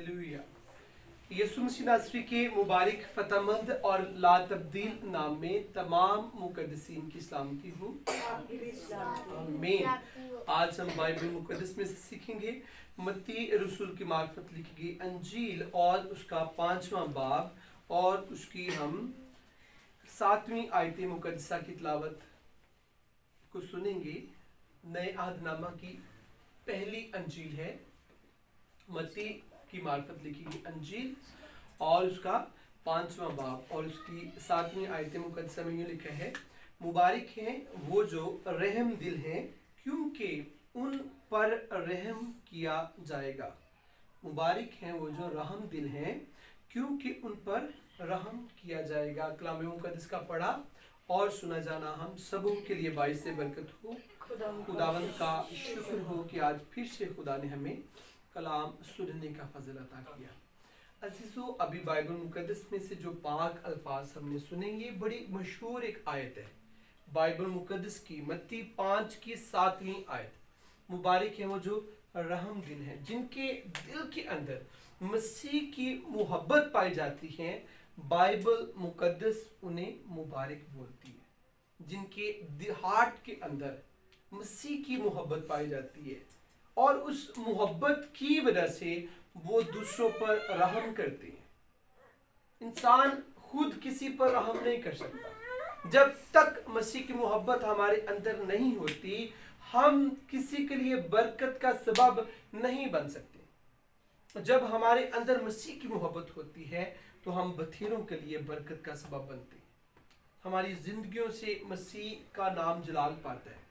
Hallelujah. यीशु मसीह नासरी के मुबारक फतहमंद और ला तब्दील नाम में तमाम मुकद्दसीन की सलामती हो। आमीन। आज हम बाइबल मुकद्दस में से सीखेंगे मत्ती रसूल की मार्फत लिखी गई अंजील और उसका 5वां बाब और उसकी हम 7वीं आयत मुकद्दसा की तिलावत को सुनेंगे। नए अहदनामा की पहली अंजील है मत्ती की मार्फत लिखी गई अंजील और उसका 5वां बाब और उसकी 7वीं आयत मुकद्दसा में यूं लिखा है, मुबारक हैं वो जो रहम दिल हैं क्योंकि उन पर रहम किया जाएगा। मुबारक हैं वो जो रहम दिल हैं क्योंकि उन पर रहम किया जाएगा। कलाम मुकद्दस का पढ़ा और सुना जाना हम सबों के लिए बाइस से बरकत हो। खुदावंद का शुक्र हो कि आज फिर से खुदा ने हमें कलाम सुनने का फजल अता किया। अजीजों, अभी बाइबल मुकद्दस में से जो पाक अल्फाज हमने सुने, ये बड़ी मशहूर एक आयत है बाइबल मुकद्दस की, मत्ती 5 की 7वीं आयत। मुबारक है वो जो रहम दिल है, जिनके दिल के अंदर मसीह की मोहब्बत पाई जाती है। बाइबल मुकद्दस उन्हें मुबारक बोलती है। जिनके हार्ट के अंदर मसीह की मोहब्बत पाई जाती है और उस मोहब्बत की वजह से वो दूसरों पर रहम करते हैं। इंसान खुद किसी पर रहम नहीं कर सकता। जब तक मसीह की मोहब्बत हमारे अंदर नहीं होती, हम किसी के लिए बरकत का सबब नहीं बन सकते। जब हमारे अंदर मसीह की मोहब्बत होती है तो हम बथेरों के लिए बरकत का सबब बनते हैं। हमारी जिंदगियों से मसीह का नाम जलाल पाता है।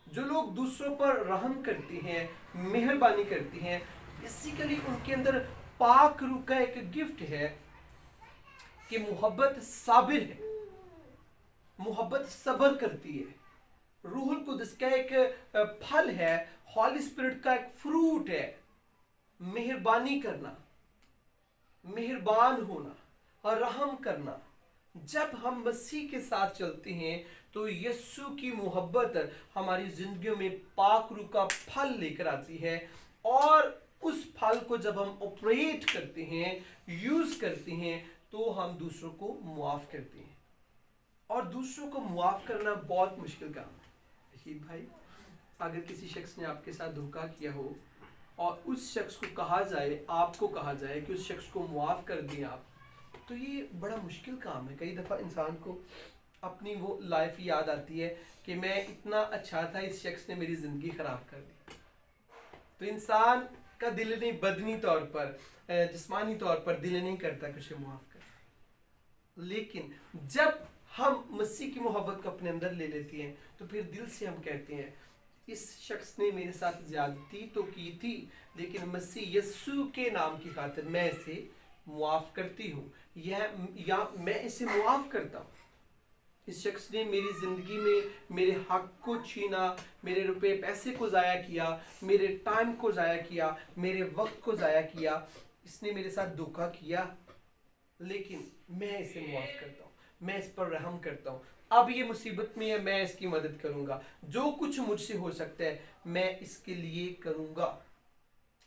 जो लोग दूसरों पर रहम करते हैं, मेहरबानी करते हैं, बेसिकली उनके अंदर पाक रूह का एक गिफ्ट है कि मोहब्बत साबिर है, मोहब्बत सब्र करती है। रूहुल कुद्स का एक फल है, हॉली स्पिरिट का एक फ्रूट है, मेहरबानी करना, मेहरबान होना और रहम करना। जब हम मसीह के साथ चलते हैं तो यीशु की मोहब्बत हमारी जिंदगियों में पाक रूह का फल लेकर आती है और उस फल को जब हम ऑपरेट करते हैं, यूज करते हैं, तो हम दूसरों को मुआफ करते हैं। और दूसरों को मुआफ करना बहुत मुश्किल काम है। देखिए भाई, अगर किसी शख्स ने आपके साथ धोखा किया हो और उस शख्स को कहा जाए, आपको कहा जाए कि उस शख्स को मुआफ कर दिए आप, तो ये बड़ा मुश्किल काम है। कई दफ़ा इंसान को अपनी वो लाइफ याद आती है कि मैं इतना अच्छा था, इस शख्स ने मेरी ज़िंदगी ख़राब कर दी। तो इंसान का दिल नहीं, बदनी तौर पर, जिस्मानी तौर पर दिल नहीं करता कि उसे मुआफ़ कर। लेकिन जब हम मसीह की मोहब्बत को अपने अंदर ले लेते हैं तो फिर दिल से हम कहते हैं, इस शख्स ने मेरे साथ ज़्यादती तो की थी, लेकिन मसीह यीशु के नाम की खातिर मैं इसे मुआफ़ करती हूँ या मैं इसे मुआफ़ करता हूँ। इस शख्स ने मेरी ज़िंदगी में मेरे हक को छीना, मेरे रुपए पैसे को ज़ाया किया, मेरे टाइम को ज़ाया किया, मेरे वक्त को ज़ाया किया। इसने मेरे साथ धोखा किया, लेकिन मैं इसे मुआफ़ करता हूँ, मैं इस पर रहम करता हूँ। अब ये मुसीबत में है, मैं इसकी मदद करूँगा। जो कुछ मुझसे हो सकता है मैं इसके लिए करूँगा।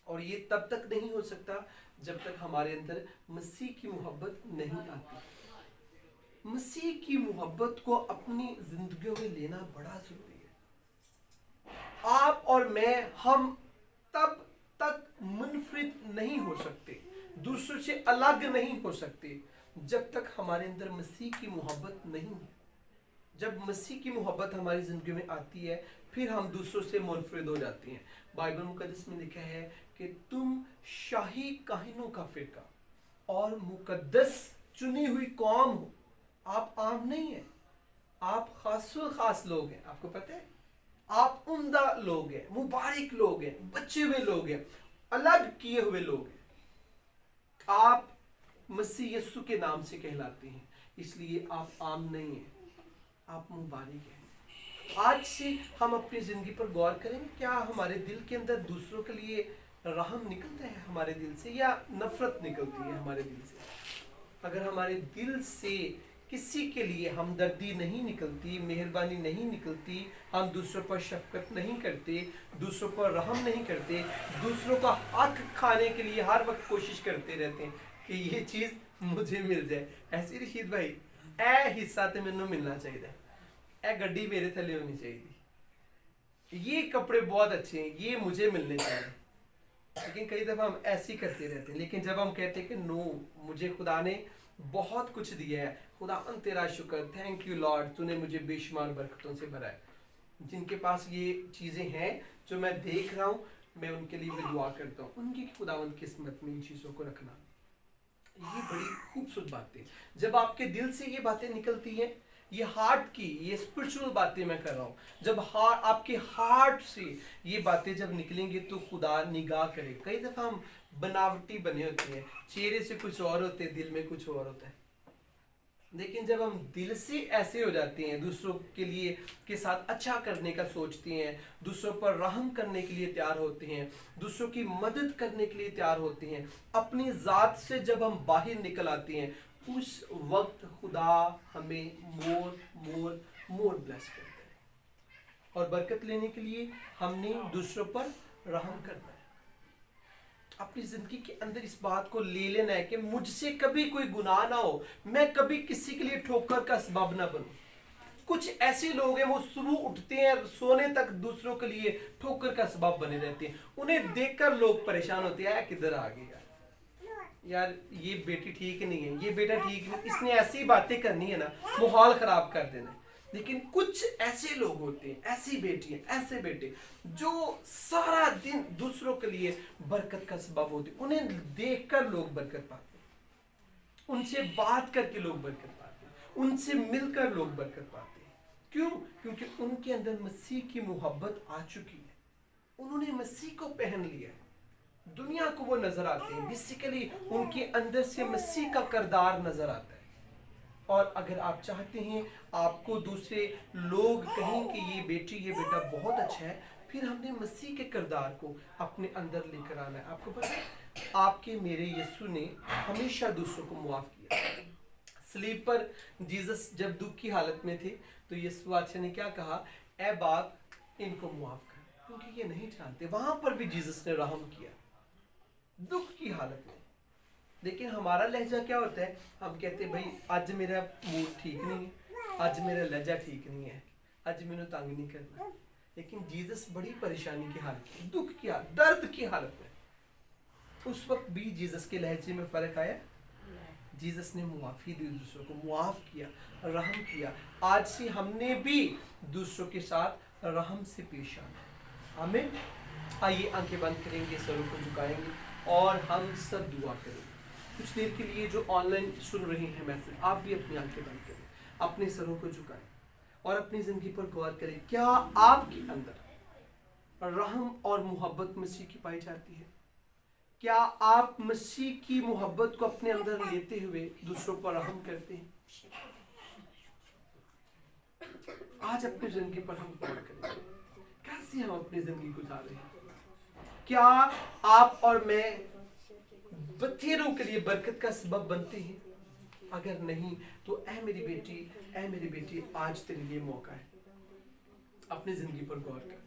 और ये तब तक नहीं हो सकता जब तक हमारे अंदर मसीह की मोहब्बत नहीं आती। मसीह की मोहब्बत को अपनी जिंदगियों में लेना बड़ा जरूरी है। आप और मैं, हम तब तक मुनफरिद नहीं हो सकते, दूसरों से अलग नहीं हो सकते जब तक हमारे अंदर मसीह की मोहब्बत नहीं है। जब मसीह की मोहब्बत हमारी जिंदगी में आती है फिर हम दूसरों से मुनफरिद हो जाते हैं। बाइबल मुकद्दस में लिखा है कि तुम शाही काहिनों का फिरका और मुकद्दस चुनी हुई कौम हो। आप आम नहीं हैं, आप खास लोग हैं। आपको पता है, आप उम्दा लोग हैं, मुबारक लोग हैं, बचे हुए लोग हैं, अलग किए हुए लोग हैं। आप मसीह यीशु के नाम से कहलाते हैं, इसलिए आप आम नहीं हैं, आप मुबारक हैं। आज से हम अपनी ज़िंदगी पर गौर करेंगे, क्या हमारे दिल के अंदर दूसरों के लिए रहम निकलता है हमारे दिल से, या नफरत निकलती है हमारे दिल से? अगर हमारे दिल से किसी के लिए हमदर्दी नहीं निकलती, मेहरबानी नहीं निकलती, हम दूसरों पर शफकत नहीं करते, दूसरों पर रहम नहीं करते, दूसरों का हक खाने के लिए हर वक्त कोशिश करते रहते हैं कि ये चीज़ मुझे मिल जाए। ऐसी रशीद भाई ए हिस्सा तो मैनू मिलना चाहिए, ए गड्डी मेरे थले होनी चाहिए, ये कपड़े बहुत अच्छे हैं, ये मुझे मिलने चाहिए। लेकिन कई दफ़ा हम ऐसे ही करते रहते हैं। लेकिन जब हम कहते हैं कि नो, मुझे खुदा ने बहुत कुछ दिया है, खुदावन तेरा शुक्र, थैंक यू लॉर्ड, तूने मुझे बेशुमार बरकतों से भरा है। जिनके पास ये चीज़ें हैं जो मैं देख रहा हूँ, मैं उनके लिए भी दुआ करता हूँ, उनकी खुदावन किस्मत में इन चीज़ों को रखना, ये बड़ी खूबसूरत बातें। जब आपके दिल से ये बातें निकलती हैं, ये हार्ट की, ये स्पिरिचुअल बातें मैं कर रहा हूँ, जब आपके हार्ट से ये बातें जब निकलेंगे तो खुदा निगाह करे। कई दफ़ा हम बनावटी बने होते हैं, चेहरे से कुछ और होते हैं, दिल में कुछ और होता है। लेकिन जब हम दिल से ऐसे हो जाते हैं, दूसरों के लिए के साथ अच्छा करने का सोचते हैं, दूसरों पर रहम करने के लिए तैयार होते हैं, दूसरों की मदद करने के लिए तैयार होते हैं, अपनी ज़ात से जब हम बाहर निकल आते हैं, उस वक्त खुदा हमें मोर ब्लेस करता है। और बरकत लेने के लिए हमने दूसरों पर रहम करना है। अपनी जिंदगी के अंदर इस बात को ले लेना है कि मुझसे कभी कोई गुनाह ना हो, मैं कभी किसी के लिए ठोकर का सबब ना बनूं। कुछ ऐसे लोग हैं, वो सुबह उठते हैं, सोने तक दूसरों के लिए ठोकर का सबब बने रहते हैं। उन्हें देखकर लोग परेशान होते हैं, किधर आ गए यार, ये बेटी ठीक नहीं है, ये बेटा ठीक नहीं, इसने ऐसी बातें करनी है ना, माहौल खराब कर देना है। लेकिन कुछ ऐसे लोग होते हैं, ऐसी बेटियां, ऐसे बेटे जो सारा दिन दूसरों के लिए बरकत का सबब होते हैं। उन्हें देखकर लोग बरकत पाते हैं, उनसे बात करके लोग बरकत पाते हैं, उनसे मिलकर लोग बरकत पाते हैं। क्यों? क्योंकि उनके अंदर मसीह की मोहब्बत आ चुकी है, उन्होंने मसीह को पहन लिया है। दुनिया को वो नजर आते हैं, बेसिकली उनके अंदर से मसीह का किरदार नजर आता है। और अगर आप चाहते हैं आपको दूसरे लोग कहें कि ये बेटी, ये बेटा बहुत अच्छा है, फिर हमने मसीह के किरदार को अपने अंदर लेकर आना है। आपको पता है, आपके मेरे यीशु ने हमेशा दूसरों को मुआफ किया। सलीब पर जीसस जब दुख की हालत में थे तो यीशु बादशाह ने क्या कहा, ए बाप इनको मुआफ कर, क्योंकि ये नहीं जानते। वहां पर भी जीसस ने रहम किया दुख की हालत में। लेकिन हमारा लहजा क्या होता है, हम कहते हैं भाई आज मेरा मूड ठीक नहीं है, आज मेरा लहजा ठीक नहीं है, आज मैंने तंग नहीं करना। लेकिन जीसस बड़ी परेशानी की हालत में, दुख की हालत, दर्द की हालत में, उस वक्त भी जीसस के लहजे में फर्क आया। जीसस ने मुआफ़ी दी, दूसरों को मुआफ़ किया, रहम किया। आज से हमने भी दूसरों के साथ रहम से पेश आना। आमीन। आइए आंखें बंद करेंगे, सरों को झुकाएंगे और हम सब दुआ करेंगे। कुछ देर के लिए जो ऑनलाइन सुन रहे हैं मैसेज, आप भी अपनी आंखें बंद करें, अपने सरों को झुकाएं और अपनी जिंदगी पर गौर करें। क्या आपके अंदर रहम और मोहब्बत मसीह की पाई जाती है? क्या आप मसीह की मोहब्बत को अपने अंदर लेते हुए दूसरों पर रहम करते हैं? आज अपनी जिंदगी पर हम गौर करें, कैसे हम अपनी जिंदगी गुजार रहे हैं। क्या आप और मैं बथेरों के लिए बरकत का सबब बनते हैं? अगर नहीं तो ऐ मेरी बेटी, ऐ मेरी बेटी, आज तेरे लिए मौका है, अपनी जिंदगी पर गौर कर।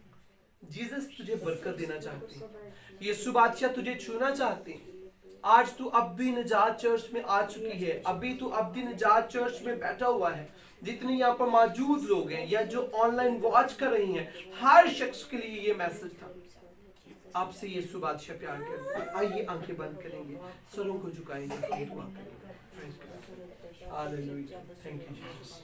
जीसस तुझे बरकत देना चाहते हैं, यीशु बादशाह तुझे छूना चाहते हैं। आज तू अब्दी निजात चर्च में आ चुकी है, अभी तू अब्दी निजात चर्च में बैठा हुआ है। जितने यहाँ पर मौजूद लोग हैं या जो ऑनलाइन वॉच कर रही हैं, हर शख्स के लिए ये मैसेज था। आपसे यीशु बादशाह प्यार करते हैं। आइए आंखें बंद करेंगे, सरों को झुकाएंगे, दुआ करेंगे। Hallelujah, thank you Jesus.